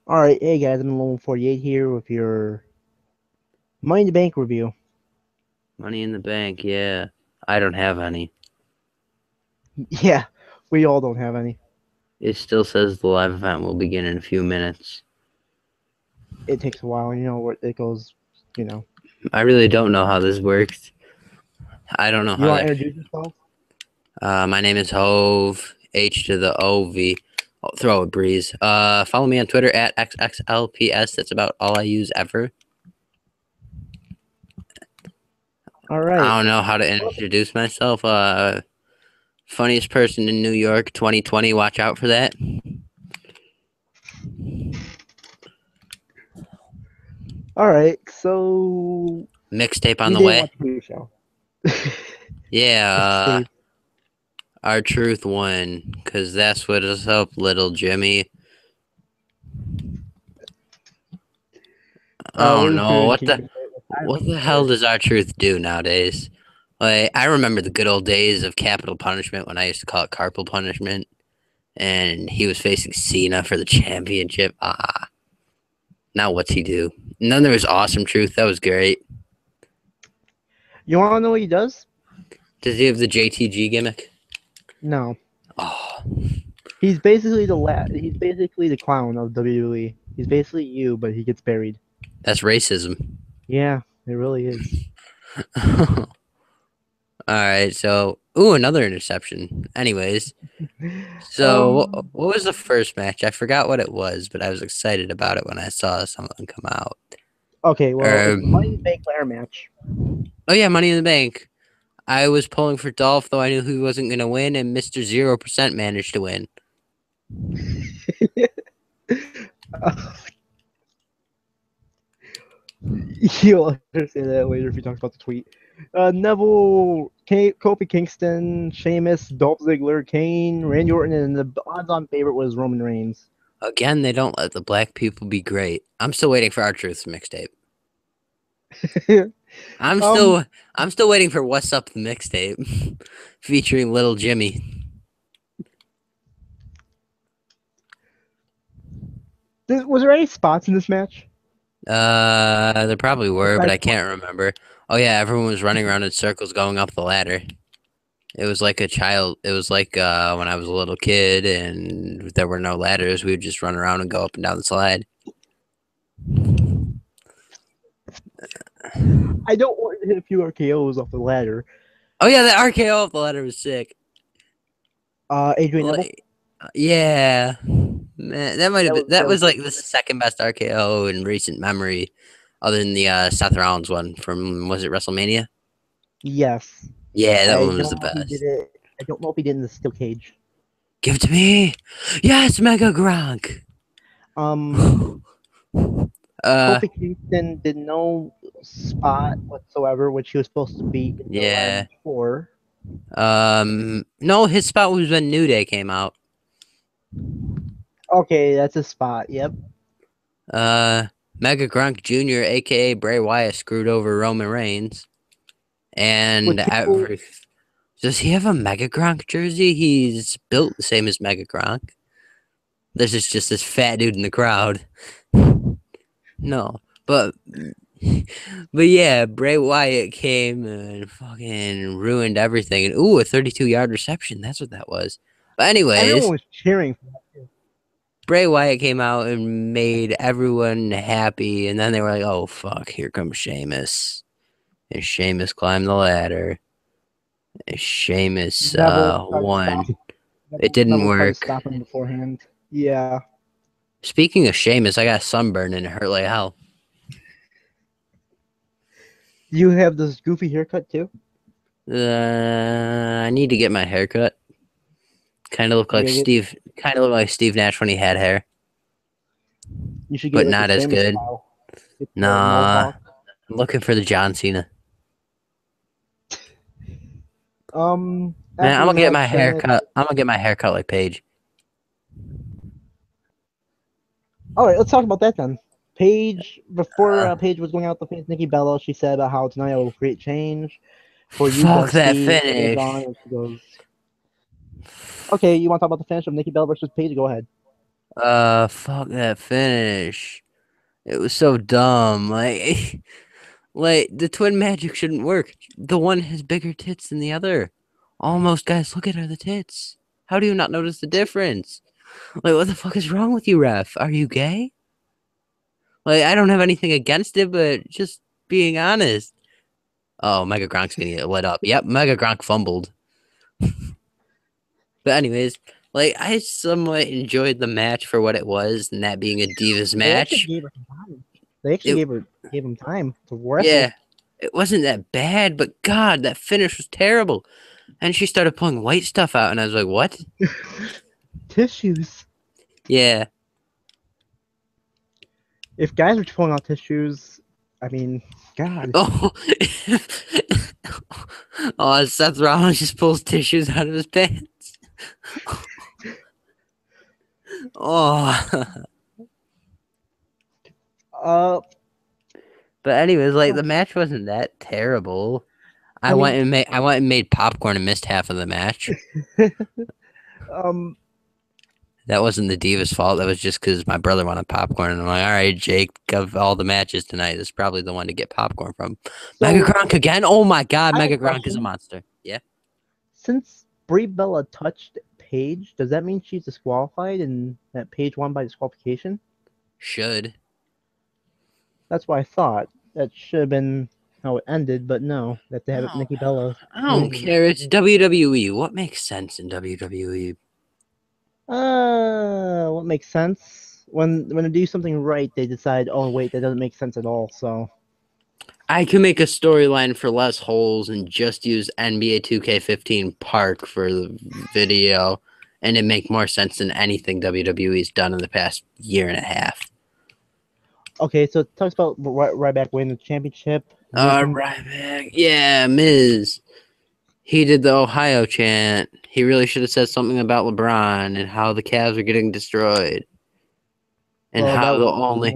All right, hey guys, I'm Lone 48 here with your Money in the Bank review. Money in the bank, yeah. I don't have any. Yeah, we all don't have any. It still says the live event will begin in a few minutes. It takes a while, and you know where it goes. You know, I really don't know how this works. I don't know you how want to that. introduce yourself? My name is Hove, H to the OV. Oh, throw a breeze. Follow me on Twitter at XXLPS. That's about all I use ever. All I right. don't know how to introduce myself. Funniest person in New York 2020. Watch out for that. All right. So Mixtape on you the didn't way. watch the pre-show. Yeah, Mixtape. our truth won. Because that's what is up, little Jimmy. I What don't was know your what take the on it? I what the hell remember. does our truth do nowadays? Like I remember the good old days of capital punishment when I used to call it carpal punishment, and he was facing Cena for the championship. Now what's he do? And then there was awesome truth. That was great. You want to know what he does? Does he have the JTG gimmick? No. Oh, He's basically He's basically the clown of WWE. He's basically you, but he gets buried. that's racism. Yeah, it really is. All right, so another interception. Anyways, so Um. what was the first match? I forgot what it was, but I was excited about it when I saw someone come out. Okay. Well, it's the Money in the Um, Bank ladder match. oh yeah, Money in the Bank. I was pulling for Dolph, though I knew he wasn't going to win, and Mr. 0% managed to win. You'll understand that later if he talks about the tweet. Neville, Kofi Kingston, Sheamus, Dolph Ziggler, Kane, Randy Orton, and the odds-on favorite was Roman Reigns. Again, they don't let the black people be great. I'm still waiting for our Truth mixtape. I'm um, still I'm still waiting for What's Up the mixtape featuring Little Jimmy. was there any spots in this match There probably were, but aside I from can't remember. Oh yeah, everyone was running around in circles going up the ladder. It was like a child. It was like when I was a little kid and there were no ladders. We would just run around and go up and down the slide. I don't want to hit a few RKO's off the ladder. Oh yeah, the RKO off the ladder was sick. Adrian Neville. Like, yeah, man, that might have been. That That was was like the second best RKO in recent memory, other than the Seth Rollins one from was it WrestleMania? yes. Yeah, that I one was don't the know if he did best. it. I don't know if he did it in the steel cage. Give it to me. Yes, Mega Gronk. Um, uh, Kofi Kingston did no spot whatsoever, which he was supposed to be in the ladder yeah. match for. No, his spot was when New Day came out. Okay, that's a spot. Yep. Uh, Mega Gronk Jr., aka Bray Wyatt, screwed over Roman Reigns, and Which people, does he have a Mega Gronk jersey? He's built the same as Mega Gronk. There's just this fat dude in the crowd. No, but yeah, Bray Wyatt came and fucking ruined everything. And a 32-yard reception. That's what that was. But everyone anyways, was cheering for that. Bray Wyatt came out and made everyone happy, and then they were like, "Oh fuck, here comes Sheamus." And Sheamus climbed the ladder. And Sheamus Neville tried to stop. won. It didn't Neville tried to work. stop him beforehand. Yeah. Speaking of Sheamus, I got sunburn and it hurt like hell. You have this goofy haircut too. I need to get my hair cut. Kind of look You like gotta get. Steve. Kind of look like Steve Nash when he had hair, You should but get like the not as Sammy good. style. Get the Nah, mohawk. I'm looking for the John Cena. Man, After I'm the gonna get my match, hair cut. I'm gonna get my hair cut like Paige. all right, let's talk about that then. Paige, before Uh, Paige was going out to face Nikki Bella, she said about how tonight will create change for you, fuck that Dusty. She goes on finish. and she goes, "Okay, you want to talk about the finish of Nikki Bella versus Paige? Go ahead." Fuck that finish. It was so dumb. Like, like the twin magic shouldn't work. The one has bigger tits than the other. Almost guys look at her the tits. How do you not notice the difference? Like, what the fuck is wrong with you, ref? Are you gay? Like, I don't have anything against it, but just being honest. Oh, Mega Gronk's gonna get lit up. Yep, Mega Gronk fumbled. But anyways, like I somewhat enjoyed the match for what it was, and that being a Divas They actually match. gave her some time. They actually It gave him time to wrestle. Yeah, it wasn't that bad, but God, that finish was terrible. And she started pulling white stuff out, and I was like, "What?" Tissues. Yeah. If guys are pulling out tissues, I mean, God. Oh, oh, Seth Rollins just pulls tissues out of his pants. Oh. But anyways, like the match wasn't that terrible. I went and made popcorn and missed half of the match. That wasn't the Divas' fault. That was just because my brother wanted popcorn, and I'm like, all right, Jake, of all the matches tonight, this is probably the one to get popcorn from. So, Mega Gronk again? Oh my God, Mega Gronk is a monster. Yeah. Since Brie Bella touched Paige, does that mean she's disqualified and that Paige won by disqualification? Should. That's what I thought. That should have been how it ended, but no, that they have Nikki Bella. I don't care. It's WWE. What makes sense in WWE? What makes sense? When they do something right, they decide, oh wait, that doesn't make sense at all. So I can make a storyline for less holes and just use NBA 2K15 Park for the video, and it make more sense than anything WWE's done in the past year and a half. Okay, so it talks about Ryback winning the championship. Ryback, yeah, Miz. He did the Ohio chant. He really should have said something about LeBron and how the Cavs are getting destroyed, and how the only.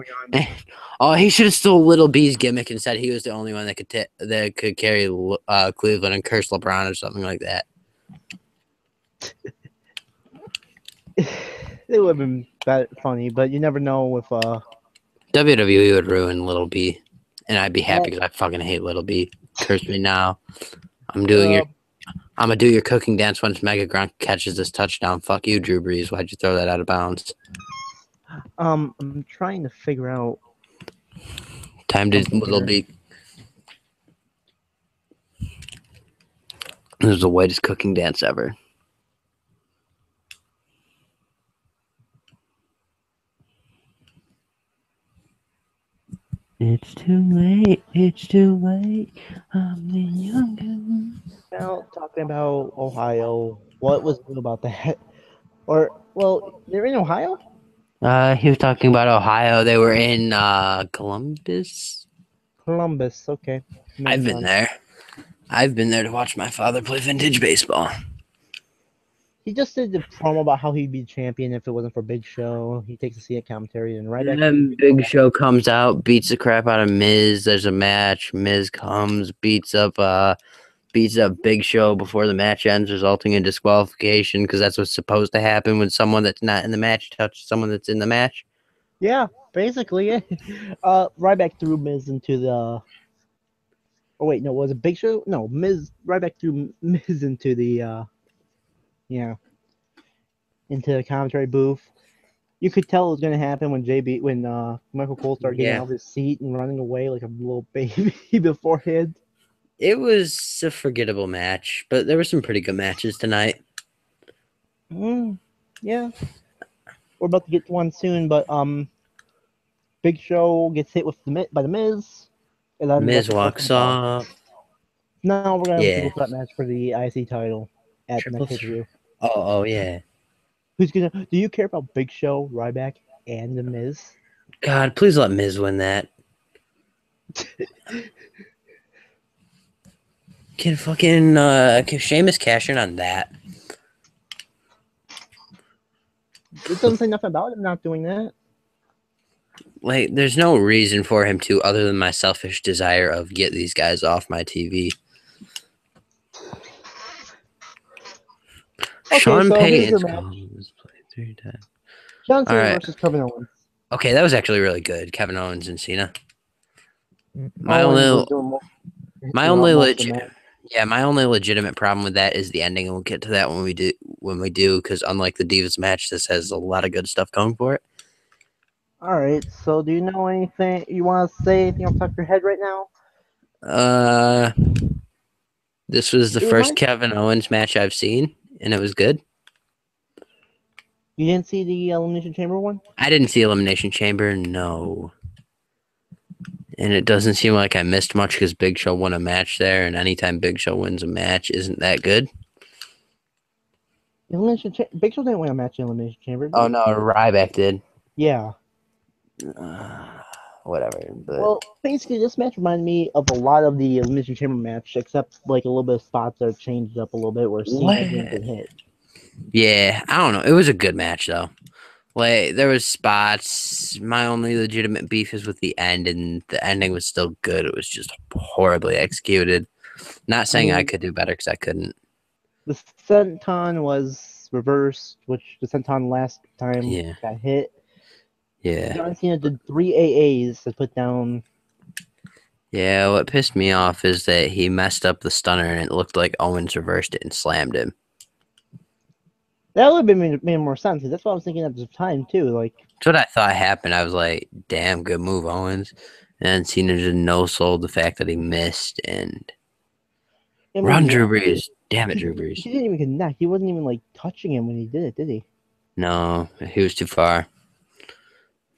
Oh, he should have stole Little B's gimmick and said he was the only one that could carry Cleveland and curse LeBron or something like that. It would have been that funny, but you never know if WWE would ruin Little B, and I'd be happy because I fucking hate Little B. Curse me now. I'm gonna do your cooking dance once Mega Gronk catches this touchdown. Fuck you, Drew Brees. Why'd you throw that out of bounds? I'm trying to figure out. Time to Little B. This is the whitest cooking dance ever. It's too late. It's too late. I'm the youngest. Now talking about Ohio, what was new about that? Or well, they're in Ohio. He was talking about Ohio. They were in Columbus. Columbus, okay. I've been there. I've been there to watch my father play vintage baseball. He just did the promo about how he'd be champion if it wasn't for Big Show. He takes a seat at commentary and then Big Show comes out, beats the crap out of Miz. There's a match. Miz comes, beats up Big Show before the match ends, resulting in disqualification because that's what's supposed to happen when someone that's not in the match touches someone that's in the match. Yeah, basically. Ryback threw Miz into the. Oh wait, no, was it Big Show? No, Ryback threw Miz into the. Into the commentary booth. You could tell it was gonna happen when Michael Cole started getting out of his seat and running away like a little baby beforehand. It was a forgettable match, but there were some pretty good matches tonight. Yeah. We're about to get to one soon, but Big Show gets hit by the Miz. And then Miz walks off. Now we're gonna have a triple threat match for the IC title at the next pay-per-view. Oh yeah. Who's gonna? Do you care about Big Show, Ryback, and the Miz? God, please let Miz win that. Can Sheamus cash in on that? It doesn't say nothing about him not doing that. Like, there's no reason for him to, other than my selfish desire of get these guys off my TV. Okay, Sean Payton's played 3 times. John All Cena right. versus Kevin Owens. Okay, that was actually really good. Kevin Owens and Cena. My Owens only was doing my throughout only most of the legit match. yeah, my only legitimate problem with that is the ending, and we'll get to that when we do, because unlike the Divas match, this has a lot of good stuff going for it. All right. So, do you know anything you want to say? Anything off the top of your head right now? Uh, this was the You first mind? Kevin Owens match I've seen, and it was good. You didn't see the Elimination Chamber one? I didn't see Elimination Chamber, no. And it doesn't seem like I missed much because Big Show won a match there, and anytime Big Show wins a match, isn't that good? Big Show didn't win a match in Elimination Chamber, did Oh he? no, Ryback did. Yeah. Whatever, but Well, basically, this match reminded me of a lot of the Elimination Chamber match, except like a little bit of spots that are changed up a little bit where Cena didn't what? get hit. Yeah, I don't know. It was a good match though. Like there was spots. My only legitimate beef is with the end, and the ending was still good. It was just horribly executed. Not I saying I mean, could do better because I couldn't. the senton was reversed, which the senton last time Yeah, got hit. yeah, John Cena did 3 AAs to put down. yeah. What pissed me off is that he messed up the stunner, and it looked like Owens reversed it and slammed him. That would have made more sense. 'Cause that's what I was thinking at the time too. Like, That's what I thought happened. I was like, "Damn, good move, Owens." And Cena just no sold the fact that he missed and I run mean, Drew Brees. Damn it, he Drew Brees. didn't even connect. He wasn't even like touching him when he did it, did he? No, he was too far.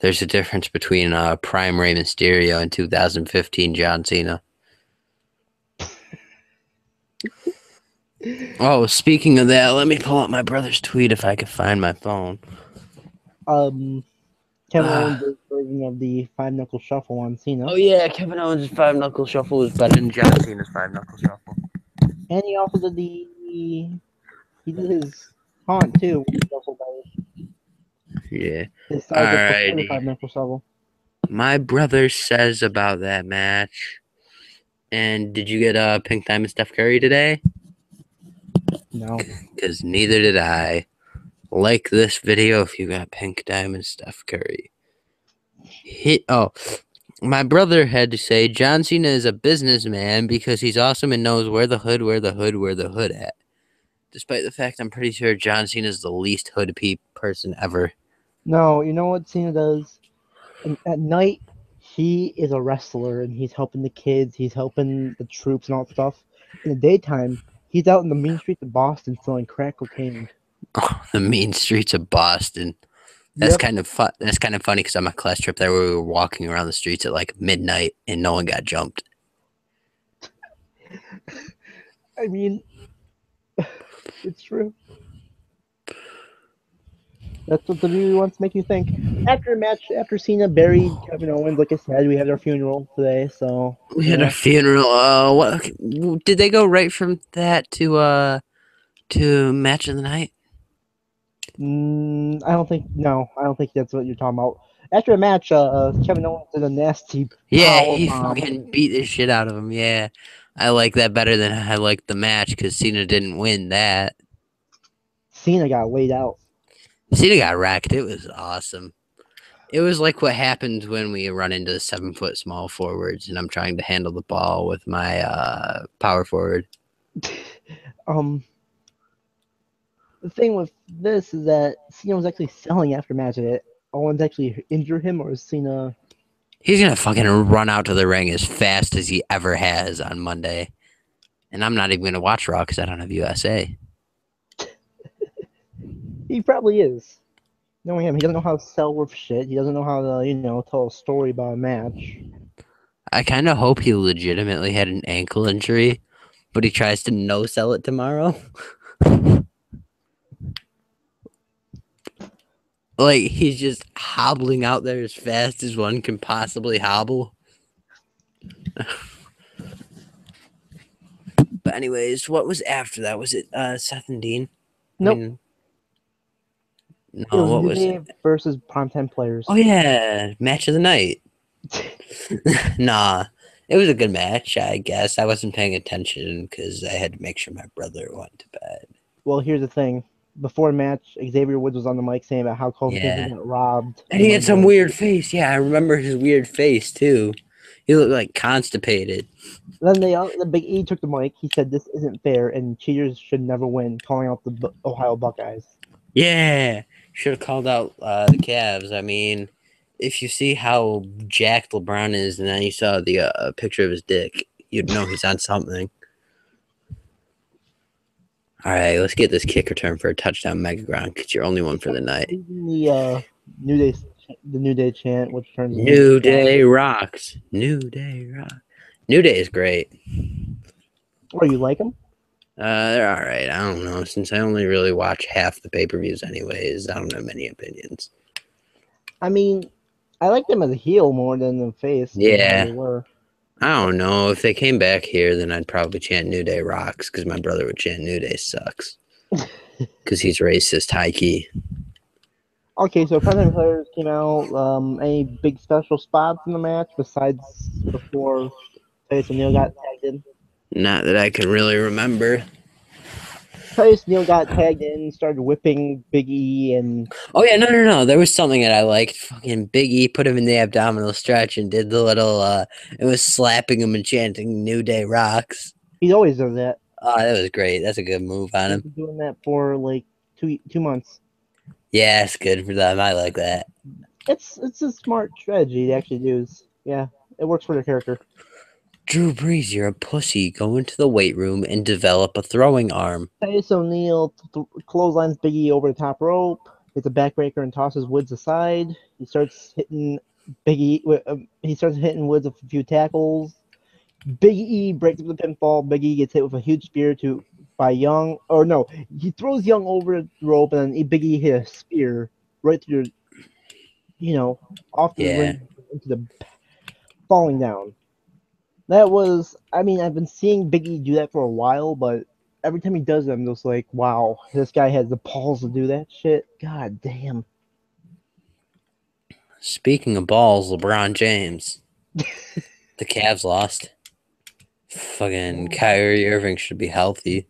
There's a difference between prime Rey Mysterio and 2015 John Cena. Oh, speaking of that, let me pull up my brother's tweet if I can find my phone. Um, Kevin Uh, Owens' version of the five knuckle shuffle on Cena, oh yeah, Kevin Owens' five knuckle shuffle was better than John Cena's five knuckle shuffle. and he also did he did his taunt too. When he shuffled Yeah. his side just before the Alrighty. five knuckle shuffle. My brother says about that match. And did you get Pink Diamond Steph Curry today? No, Because neither did I. Like this video if you got Pink Diamond Steph Curry. My brother had to say John Cena is a businessman because he's awesome and knows where the hood at. Despite the fact I'm pretty sure John Cena is the least hood person ever. no. You know what Cena does? And at night, he is a wrestler and he's helping the kids. He's helping the troops and all that stuff. In the daytime, he's out in the mean streets of Boston selling crack cocaine. Oh, the mean streets of Boston. That's Yep. kind of fun. That's kind of funny because on my class trip there, we were walking around the streets at like midnight and no one got jumped. I mean, it's true. That's what the WWE wants to make you think. After a match, after Cena buried Kevin Owens, like I said, we had our funeral today. So We you had a know, funeral. What did they go right from that to match of the night? I don't think no, I don't think that's what you're talking about. After a match, Kevin Owens did a nasty Yeah, power he bomb. fucking beat the shit out of him. Yeah, I like that better than I liked the match because Cena didn't win that. Cena got laid out. Cena got wrecked. It was awesome. It was like what happens when we run into 7 foot small forwards and I'm trying to handle the ball with my power forward. um, the thing with this is that Cena was actually selling after match. It Owens actually injured him, or is Cena? He's gonna fucking run out to the ring as fast as he ever has on Monday. And I'm not even gonna watch Raw because I don't have USA. He probably is. Knowing him, he doesn't know how to sell worth shit. He doesn't know how to, tell a story about a match. I kind of hope he legitimately had an ankle injury, but he tries to no sell it tomorrow. Like he's just hobbling out there as fast as one can possibly hobble. But anyways, what was after that? Was it Seth and Dean? I Nope. mean, It no, was what New was Day it? versus Primetime Players. Oh yeah, match of the night. Nah, it was a good match, I guess. I wasn't paying attention because I had to make sure my brother went to bed. Well, here's the thing. before the match, Xavier Woods was on the mic saying about how Kofi Kingston Yeah. got robbed And of the he had money some match. weird face. Yeah, I remember his weird face too. He looked like constipated. Then the Big E took the mic. He said this isn't fair and cheaters should never win, calling out the Ohio Buckeyes. Yeah. Should have called out the Cavs. I mean, if you see how jacked LeBron is and then you saw the picture of his dick, you'd know he's on something. All right, let's get this kick return for a touchdown, Mega Gronk. It's your only one for the night. Leading New Day the New Day chant, which turns into New Day rocks. New Day rock. New Day is great. or you like them? They're all right. I don't know. Since I only really watch half the pay-per-views anyways, I don't have many opinions. I mean, I like them as a heel more than the face because of how they Yeah. were. I don't know. If they came back here, then I'd probably chant New Day rocks because my brother would chant New Day sucks because he's racist, high key. Okay, so Primetime Players came out. Any big special spots in the match besides before Titus O'Neil got tagged in? Not that I can really remember. Titus O'Neil got tagged in, started whipping Big E, and Oh yeah, no. There was something that I liked. Fucking Big E put him in the abdominal stretch and did the little it was slapping him and chanting New Day rocks. he's always done that. Oh, that was great. That's a good move on He's him. been doing that for like 2 months. Yeah, it's good for them. I like that. It's a smart strategy to actually use. Yeah, it works for their character. Drew Brees, you're a pussy. Go into the weight room and develop a throwing arm. Titus O'Neil clotheslines Big E over the top rope, hits a backbreaker and tosses Woods aside. He starts hitting Big E. He starts hitting Woods with a few tackles. Big E breaks up the pinfall. Big E gets hit with a huge spear by Young. Or no, he throws Young over the rope, and then Big E hit a spear right through, off the Yeah. ring into the falling down. That was, I mean, I've been seeing Big E do that for a while, but every time he does them, it's like, wow, this guy has the balls to do that shit. God damn. Speaking of balls, LeBron James. The Cavs lost. Fucking Kyrie Irving should be healthy.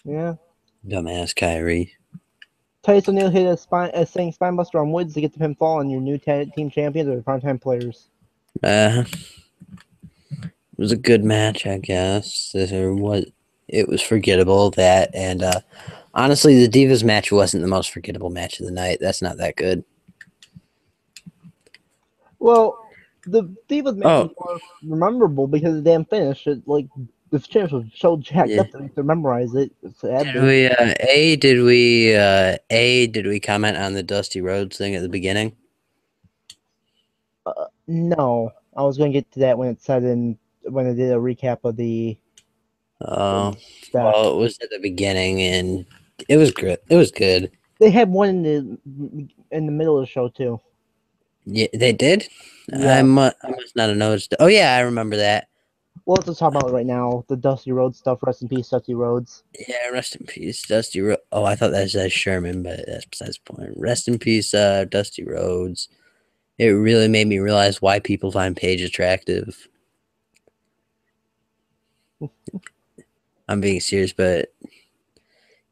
Yeah. Dumbass Kyrie. Titus O'Neil hit a saying spinebuster on Woods to get the pinfall, and your new team champions are the primetime players. It was a good match, I guess. It was forgettable that, and honestly, the Divas match wasn't the most forgettable match of the night. That's not that good. Well, the Divas match Oh, was more memorable because of the damn finish. Like, the champs was so jacked yeah. up that you to memorize it. Did we comment on the Dusty Rhodes thing at the beginning? No, I was going to get to that when I did a recap of the stuff. Well, it was at the beginning, and it was good. It was good. They had one in the middle of the show too. Yeah, they did. Yeah. I must not have noticed. Oh yeah, I remember that. Well, let's just talk about it right now. The Dusty Rhodes stuff. Rest in peace, Dusty Rhodes. Yeah, rest in peace, Dusty Rhodes. Oh, I thought that said Sherman, but that's besides the point. Rest in peace, Dusty Rhodes. It really made me realize why people find Paige attractive. I'm being serious, but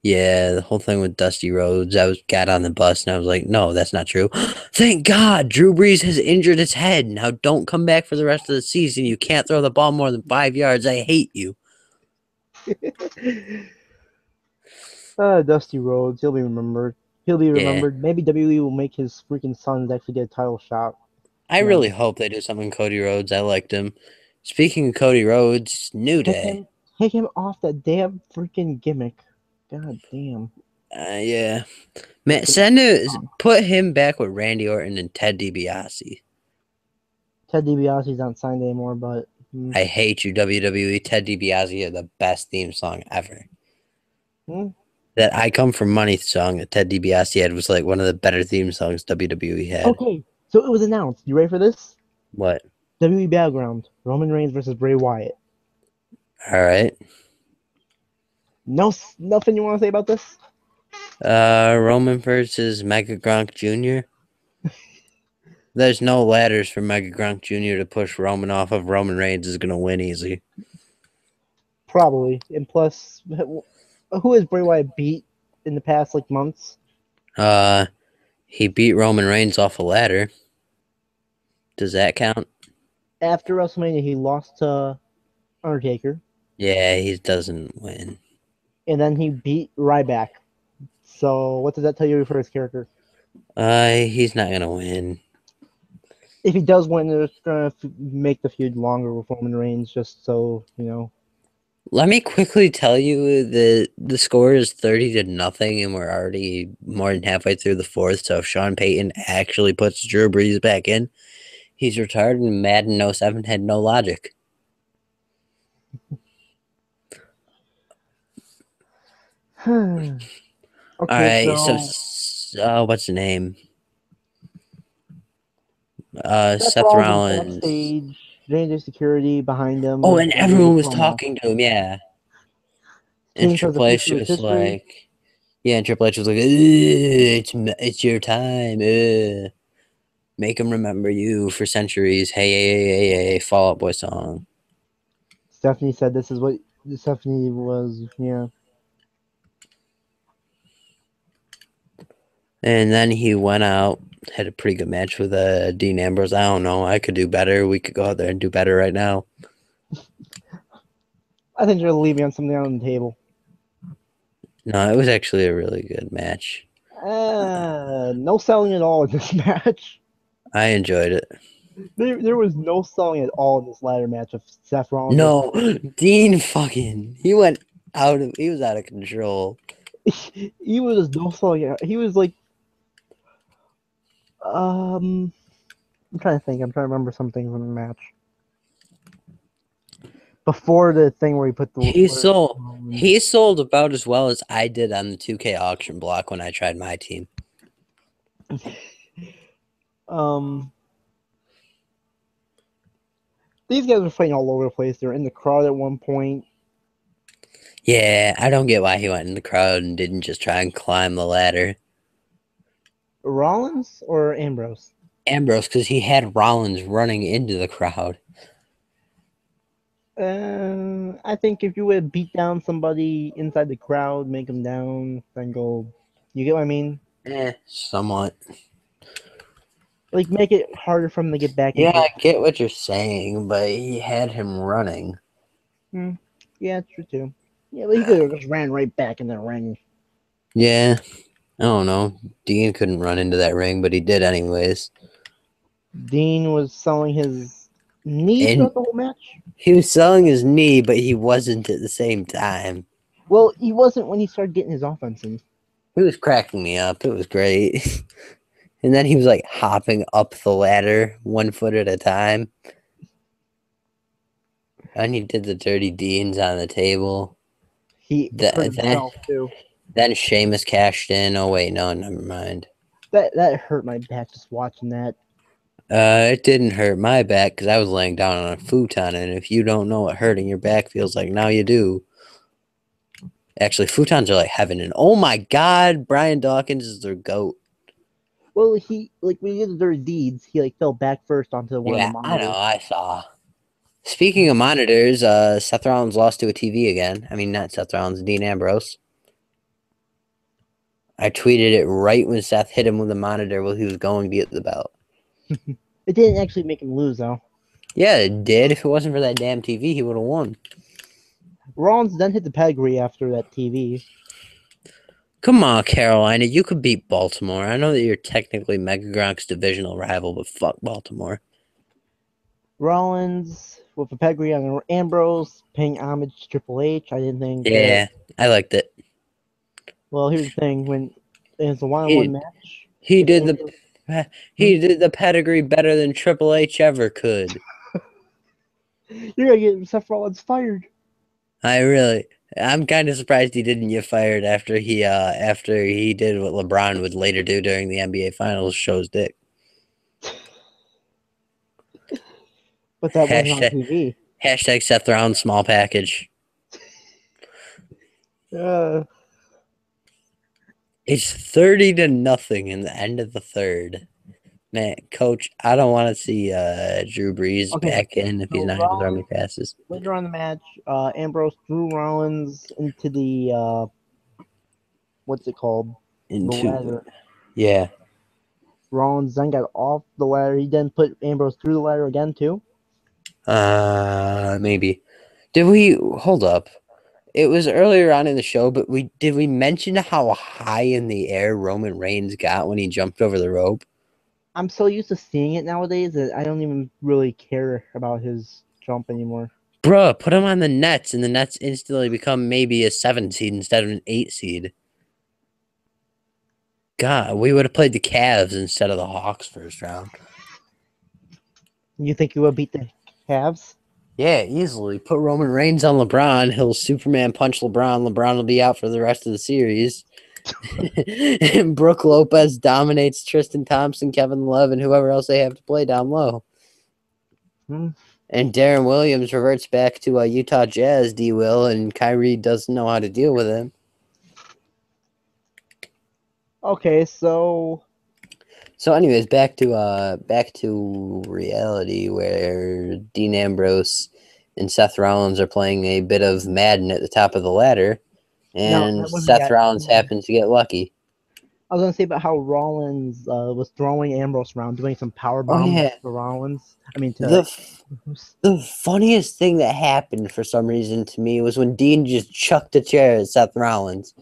yeah, the whole thing with Dusty Rhodes, got on the bus and I was like, no, that's not true. Thank God Drew Brees has injured his head. Now don't come back for the rest of the season. You can't throw the ball more than 5 yards. I hate you. Dusty Rhodes. He'll be remembered. He'll be Yeah. remembered. Maybe WWE will make his freaking sons actually get a title shot. I really hope they do something Cody Rhodes. I liked him. Speaking of Cody Rhodes, New Day. Take him off that damn freaking gimmick. God damn. Yeah. Man, put him back with Randy Orton and Ted DiBiase. Ted DiBiase's not signed anymore, but I hate you, WWE. Ted DiBiase had the best theme song ever. That I Come From Money song that Ted DiBiase had was like one of the better theme songs WWE had. Okay, so it was announced. You ready for this? What? WWE Battleground. Roman Reigns versus Bray Wyatt. All right. Nothing you want to say about this? Roman versus Mega Gronk Jr. There's no ladders for Mega Gronk Jr. to push Roman off of. Roman Reigns is going to win easy. Probably. And plus, who has Bray Wyatt beat in the past like months? He beat Roman Reigns off a ladder. Does that count? After WrestleMania, he lost to Undertaker, Yeah, he doesn't win. and then he beat Ryback. So what does that tell you for his character? He's not gonna win. If he does win, they're gonna make the feud longer with Roman Reigns, just so you know. Let me quickly tell you that the score is 30-0, and we're already more than halfway through the fourth. So if Sean Payton actually puts Drew Brees back in, he's retired, and Madden '07 had no logic. Okay, All right, so what's the name? Seth Seth Rollins was Rollins. backstage, janitor security behind him Oh, was and giving a everyone little was promo. talking to him, yeah. And King says the Triple H future is was history. like, yeah, and Triple H was like, it's your time. Make him remember you for centuries. Hey, hey, hey, hey, hey, Fall Out Boy song. Stephanie said this is what Stephanie was, yeah. And then he went out, had a pretty good match with Dean Ambrose. I don't know. I could do better. We could go out there and do better right now. I think you're leaving on something on the table. No, it was actually a really good match. No selling at all in this match. I enjoyed it. There was no selling at all in this ladder match of Seth Rollins versus No, Dean he went he was out of control. he was no selling. He was like, um, I'm trying to think. I'm trying to remember some things in the match before the thing where he put the. He sold about as well as I did on the 2K auction block when I tried my team. Um, these guys were fighting all over the place. They were in the crowd at one point. Yeah, I don't get why he went in the crowd and didn't just try and climb the ladder. Rollins or Ambrose? Ambrose, because he had Rollins running into the crowd. I think if you would beat down somebody inside the crowd, make them down, then go. You get what I mean? Somewhat. Like make it harder for him to get back Yeah, into I it. get what you're saying, but he had him running. Yeah, true too. Yeah, but he could have just ran right back in the ring. Yeah, I don't know. Dean couldn't run into that ring, but he did anyways. Dean was selling his knee And throughout the whole match. he was selling his knee, but he wasn't at the same time. Well, he wasn't when he started getting his offense in. He was cracking me up. It was great. And then he was like hopping up the ladder 1 foot at a time. And he did the dirty deans on the table. He hurt himself too. Then Sheamus cashed in. Oh wait, no, never mind. That hurt my back just watching that. It didn't hurt my back because I was laying down on a futon, and if you don't know what hurting your back feels like, now you do. Actually, futons are like heaven, and oh my god, Brian Dawkins is their goat. Well, he like when he did the dirty deeds, he like fell back first onto one of the Yeah, I know, monitors. I saw. Speaking of monitors, Seth Rollins lost to a TV again. I mean, not Seth Rollins, Dean Ambrose. I tweeted it right when Seth hit him with the monitor while he was going to get the belt. It didn't actually make him lose though. Yeah, it did. If it wasn't for that damn TV, he would have won. Rollins then hit the pedigree after that TV. Come on, Carolina. You could beat Baltimore. I know that you're technically Mega Gronk's divisional rival, but fuck Baltimore. Rollins with a pedigree on Ambrose, paying homage to Triple H. I didn't think that. Yeah, I liked it. Well, here's the thing: when it's a one-on-one He match, he if did Ambrose, he did the pedigree better than Triple H ever could. you're gonna get Seth Rollins fired. I'm kind of surprised he didn't get fired after he did what LeBron would later do during the NBA Finals, shows dick. But that wasn't on Hashtag TV. hashtag Seth Rollins small package. Uh, It's 30-0 in the end of the third. Man, coach, I don't want to see Drew Brees okay, back in if he's so not going to throw me Rollins passes. later on in the match, Ambrose threw Rollins into the what's it called? The into ladder. yeah. Rollins then got off the ladder. He then put Ambrose through the ladder again too. Maybe. Did we hold up? It was earlier on in the show, but we mention how high in the air Roman Reigns got when he jumped over the rope? I'm so used to seeing it nowadays that I don't even really care about his jump anymore. Bruh, put him on the Nets, and the Nets instantly become maybe a 7 seed instead of an 8 seed. God, we would have played the Cavs instead of the Hawks first round. You think he would beat the Cavs? Yeah, easily. Put Roman Reigns on LeBron. He'll Superman punch LeBron. LeBron will be out for the rest of the series. And Brooke Lopez dominates Tristan Thompson, Kevin Love, and whoever else they have to play down low. Hmm. And Darren Williams reverts back to Utah Jazz, D. Will, and Kyrie doesn't know how to deal with him. Okay, so So, anyways, back to reality, where Dean Ambrose and Seth Rollins are playing a bit of Madden at the top of the ladder, now and that wasn't Seth yet. Rollins happens to get lucky. I was gonna say about how Rollins was throwing Ambrose around, doing some power Oh bombs yeah, to Rollins. I mean to the the funniest thing that happened for some reason to me was when Dean just chucked a chair at Seth Rollins.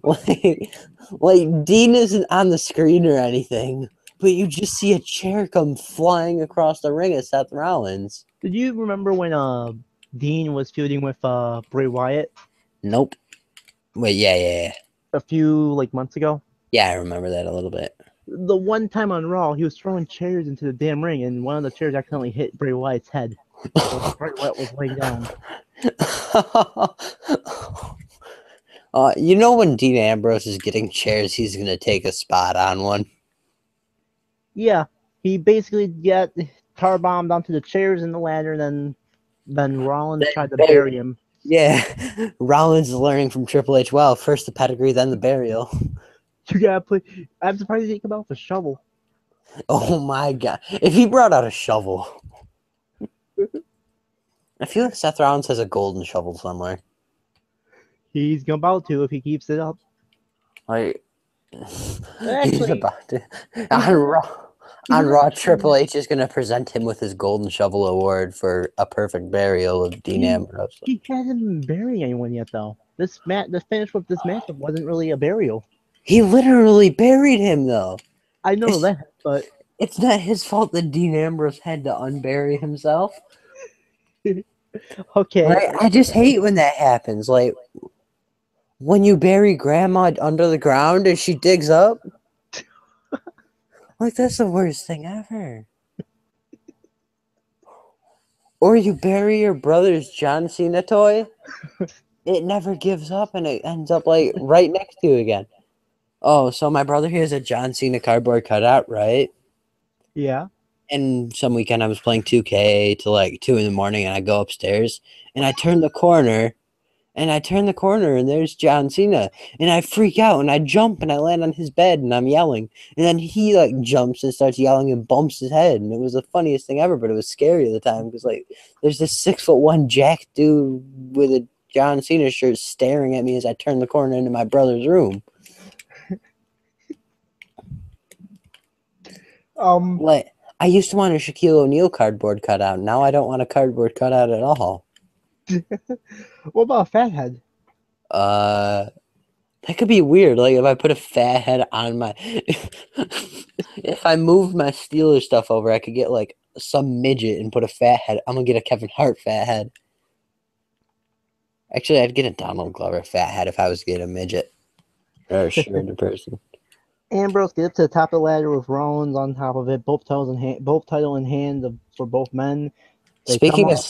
Like, like Dean isn't on the screen or anything, but you just see a chair come flying across the ring at Seth Rollins. Did you remember when Dean was feuding with Bray Wyatt Nope. Wait, yeah. a few like months ago? Yeah, I remember that a little bit. The one time on Raw, he was throwing chairs into the damn ring, and one of the chairs accidentally hit Bray Wyatt's head while Bray Wyatt was laying down. You know when Dean Ambrose is getting chairs, he's gonna take a spot on one. Yeah, he basically got car bombed onto the chairs and the ladder, then Rollins tried to bury him. Yeah, Rollins is learning from Triple H. Well, first the pedigree, then the burial. You gotta play. I'm surprised he didn't come out with a shovel. Oh my god! If he brought out a shovel, I feel like Seth Rollins has a golden shovel somewhere. He's about to if he keeps it up. Like he's Actually, about to he's on not. Raw. He's On not Raw, actually. Triple H is going to present him with his Golden Shovel Award for a perfect burial of Dean He Ambrose. he hasn't been burying anyone yet though. The finish with this matchup wasn't really a burial. He literally buried him, though. I know It's, that, but it's not his fault that Dean Ambrose had to unbury himself. okay. Right? I just hate when that happens. Like, when you bury grandma under the ground and she digs up. Like, that's the worst thing ever. Or you bury your brother's John Cena toy. It never gives up and it ends up, like, right next to you again. Oh, so my brother here has a John Cena cardboard cutout, right? Yeah. And some weekend I was playing 2K till like 2 in the morning, and I go upstairs and I turn the corner and there's John Cena, and I freak out and I jump and I land on his bed and I'm yelling, and then he like jumps and starts yelling and bumps his head, and it was the funniest thing ever, but it was scary at the time because like there's this 6'1" jack dude with a John Cena shirt staring at me as I turn the corner into my brother's room. Like, I used to want a Shaquille O'Neal cardboard cutout. Now I don't want a cardboard cutout at all. What about Fathead? That could be weird. Like if I put a fat head on my, if I moved my Steelers stuff over, I could get like some midget and put a fat head. I'm gonna get a Kevin Hart fat head. Actually, I'd get a Donald Glover fat head if I was getting a midget or a shorter person. Ambrose gets to the top of the ladder with Rollins on top of it, both title in hand for both men. They come Speaking of up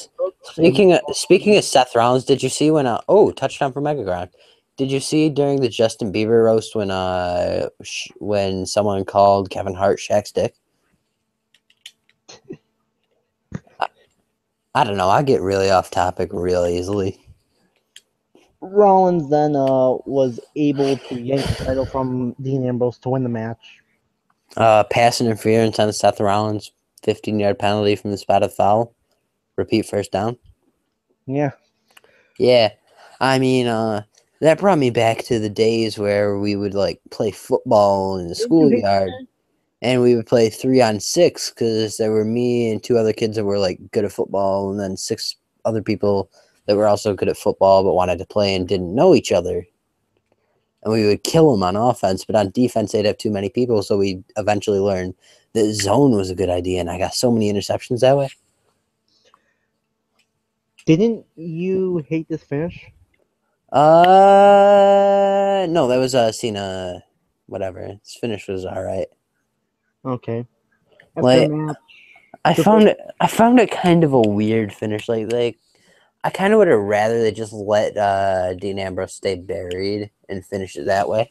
and speaking of Seth Rollins, did you see when touchdown for Megaground? Did you see during the Justin Bieber roast when someone called Kevin Hart Shaq's dick? I don't know. I get really off topic real easily. Rollins then was able to yank the title from Dean Ambrose to win the match. Pass interference on Seth Rollins, 15-yard penalty from the spot of foul. Repeat first down. Yeah. Yeah. I mean, That brought me back to the days where we would like play football in the Didn't you hate schoolyard, that? and we would play 3-on-6 because there were me and two other kids that were like good at football, and then six other people that were also good at football but wanted to play and didn't know each other. And we would kill them on offense, but on defense they'd have too many people. So we eventually learned that zone was a good idea, and I got so many interceptions that way. Didn't you hate this finish? No, that was Cena. Whatever, his finish was all right. Okay. After the Like match, I Triple H, found it kind of a weird finish. Like I kind of would have rather they just let Dean Ambrose stay buried and finish it that way.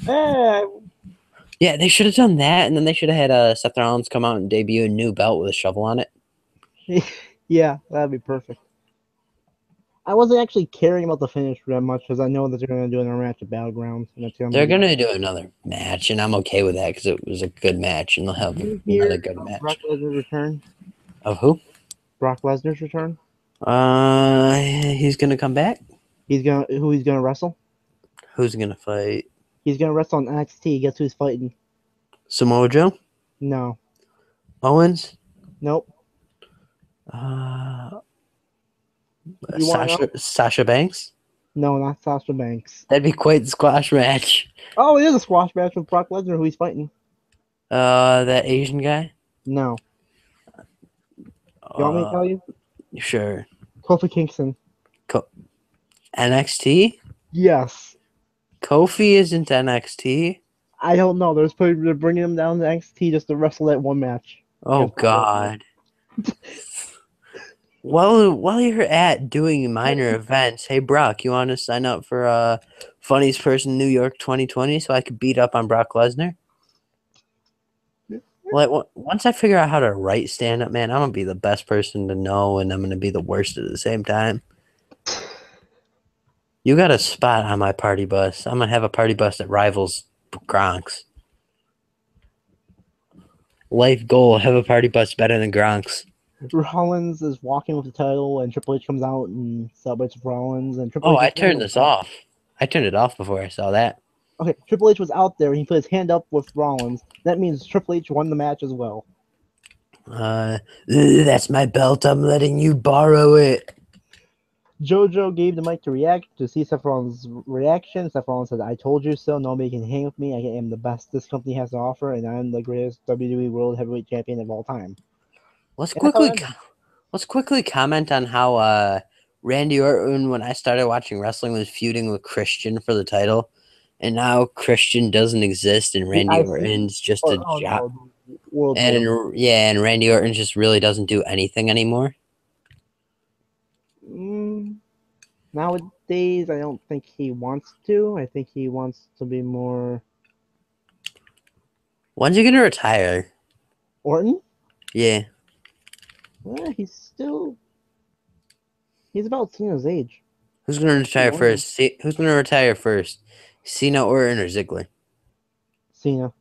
eh, Yeah, they should have done that, and then they should have had Seth Rollins come out and debut a new belt with a shovel on it. yeah, that'd be perfect. I wasn't actually caring about the finish that much because I know that they're going to do another match at Battlegrounds, and it's going to They're be. gonna do another match, and I'm okay with that because it was a good match, and they'll have Did you another hear good of Brock match. Lesnar's return? Of who? Brock Lesnar's return. He's gonna come back. He's gonna wrestle. Who's gonna fight? He's gonna wrestle on NXT. Guess who's fighting? Samoa Joe? No, Owens? nope. Uh, You want to know? Sasha Banks? No, not Sasha Banks. That'd be quite the squash match. Oh, it is a squash match with Brock Lesnar, who he's fighting. That Asian guy? No, you want me to Uh, tell you? sure. Kofi Kingston. NXT? Yes. Kofi isn't NXT. I don't know. They're bringing him down to NXT just to wrestle that one match. Oh God. While you're at doing minor events, hey Brock, you want to sign up for Funniest Person New York 2020 so I could beat up on Brock Lesnar? Like once I figure out how to write stand up, man, I'm gonna be the best person to know, and I'm gonna be the worst at the same time. You got a spot on my party bus. I'm gonna have a party bus that rivals Gronk's. Life goal: have a party bus better than Gronk's. Rollins is walking with the title, and Triple H comes out and celebrates with Rollins, and Triple Oh, H I is turned this off. I turned it off before I saw that. Okay, Triple H was out there and he put his hand up with Rollins. That means Triple H won the match as well. That's my belt. I'm letting you borrow it. JoJo gave the mic to react to see Seth Rollins' reaction. Seth Rollins said, "I told you so. Nobody can hang with me. I am the best this company has to offer, and I'm the greatest WWE World Heavyweight Champion of all time." Let's And that's how it quickly ended. let's quickly comment on how Randy Orton, when I started watching wrestling, was feuding with Christian for the title, and now Christian doesn't exist, and The Randy IC? Orton's just a Oh job. no, World War. And Randy Orton just really doesn't do anything anymore. Nowadays, I don't think he wants to. I think he wants to be more When's he gonna retire? Orton. Yeah. He's about Cena's age. Who's gonna retire Orton. first? Who's gonna retire first? Cena, Orton, or Ziggler? Cena.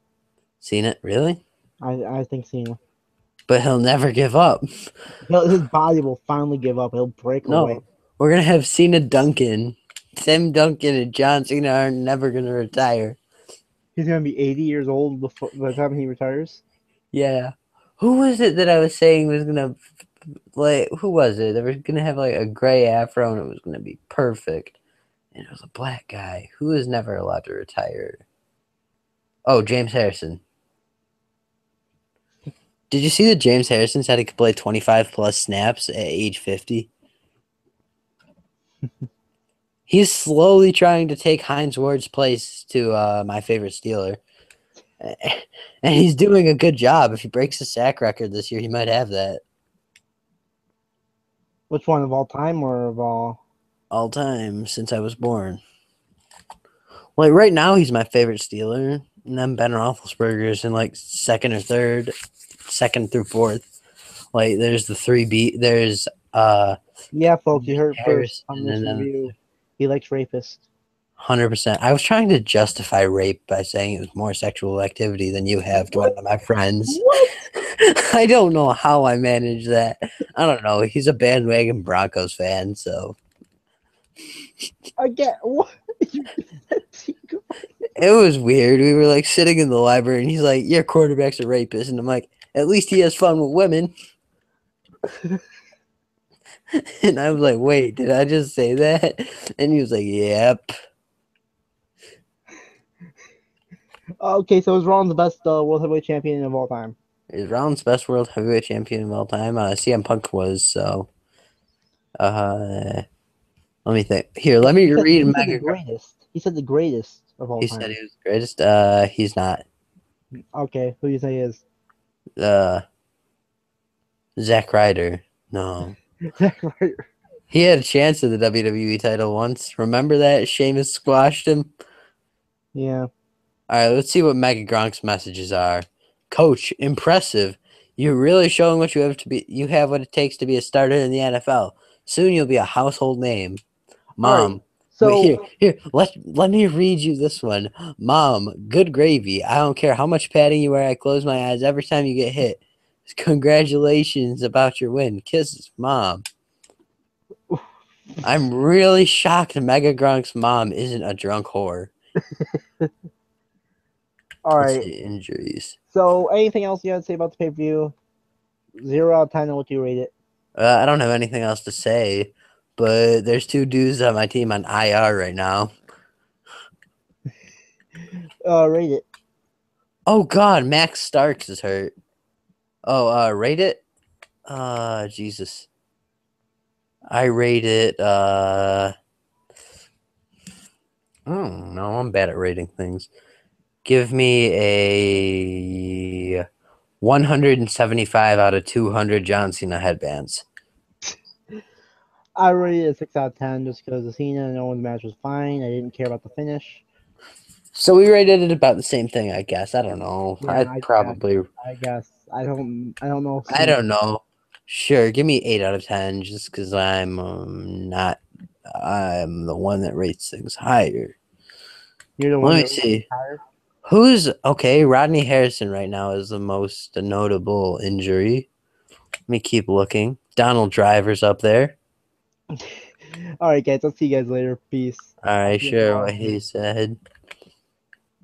Cena, really? I think Cena. But he'll never give up. His body will finally give up. He'll break away. No, we're gonna have Cena Duncan. Tim Duncan and John Cena are never gonna retire. He's gonna be 80 years old before by the time he retires. Yeah. Who was it that I was saying was gonna like? Who was it? They were gonna have like a gray afro and it was gonna be perfect. And it was a black guy who was never allowed to retire. Oh, James Harrison. Did you see that James Harrison said he could play 25 plus snaps at age 50? He's slowly trying to take Hines Ward's place to my favorite Steeler. And he's doing a good job. If he breaks the sack record this year, he might have that. Which one, of all time or of all time since I was born? Like right now, he's my favorite Steeler. And then Ben Roethlisberger's in like second or third, second through fourth. Like there's the 3B. There's Yeah, folks, you heard it first Harrison on this and review. He likes rapists. 100%. I was trying to justify rape by saying it was more sexual activity than you have to one of my friends. What? I don't know how I managed that. I don't know. He's a bandwagon Broncos fan, so Again, what? You It was weird. We were like sitting in the library, and he's like, "Your quarterback's a rapist," and I'm like, "At least he has fun with women." And I was like, "Wait, did I just say that?" And he was like, "Yep." Okay, so is Ron the best world heavyweight champion of all time? Is Rollins best world heavyweight champion of all time? CM Punk was so. Uh, Let me think. Here, let me read He said the Mega. greatest. He said the greatest of all He said time. he was the greatest. He's not. Okay, who do you say is? Uh, Zack Ryder. No. Zack Ryder. He had a chance at the WWE title once. Remember that? Sheamus squashed him. Yeah. All right, let's see what Mega Gronk's messages are. Coach, impressive. You're really showing what you have to be. You have what it takes to be a starter in the NFL. Soon you'll be a household name. All right. Mom, wait, So, here. Let me read you this one. Mom, good gravy. I don't care how much padding you wear. I close my eyes every time you get hit. Congratulations about your win. Kisses, Mom. I'm really shocked Mega Gronk's mom isn't a drunk whore. all Let's right. see injuries. So, anything else you have to say about the pay per view? 0 out of 10. What do you rate it? I don't have anything else to say, but there's two dudes on my team on IR right now. Rate it. Oh God, Max Starks is hurt. Oh, rate it. Jesus. I rate it. I don't know. I'm bad at rating things. Give me a 175 out of 200 John Cena headbands. I rated it a 6 out of 10 just because the Cena and Owens match was fine. I didn't care about the finish. So we rated it about the same thing, I guess. I don't know. Yeah, I'd probably. I guess. I don't know. I don't know. Sure, give me 8 out of 10, just because not. I'm the one that rates things higher. You're the one Let me that rated see. higher. Who's okay? Rodney Harrison right now is the most notable injury. Let me keep looking. Donald Driver's up there. All right, guys. I'll see you guys later. Peace. All I'll right, see you on the sure. Raw What review. he said.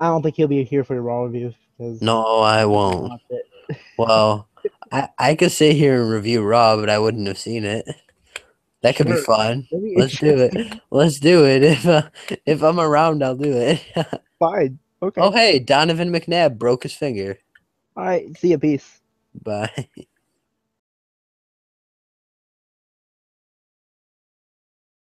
I don't think he'll be here for the Raw review because No, I I haven't won't. watched it. Well, I could sit here and review Raw, but I wouldn't have seen it. That could be Sure. fun. That'd be Let's do it. interesting. Let's do it. If I'm around, I'll do it. Fine. Oh, Okay. hey, Donovan McNabb broke his finger. All right. See you. Peace. Bye.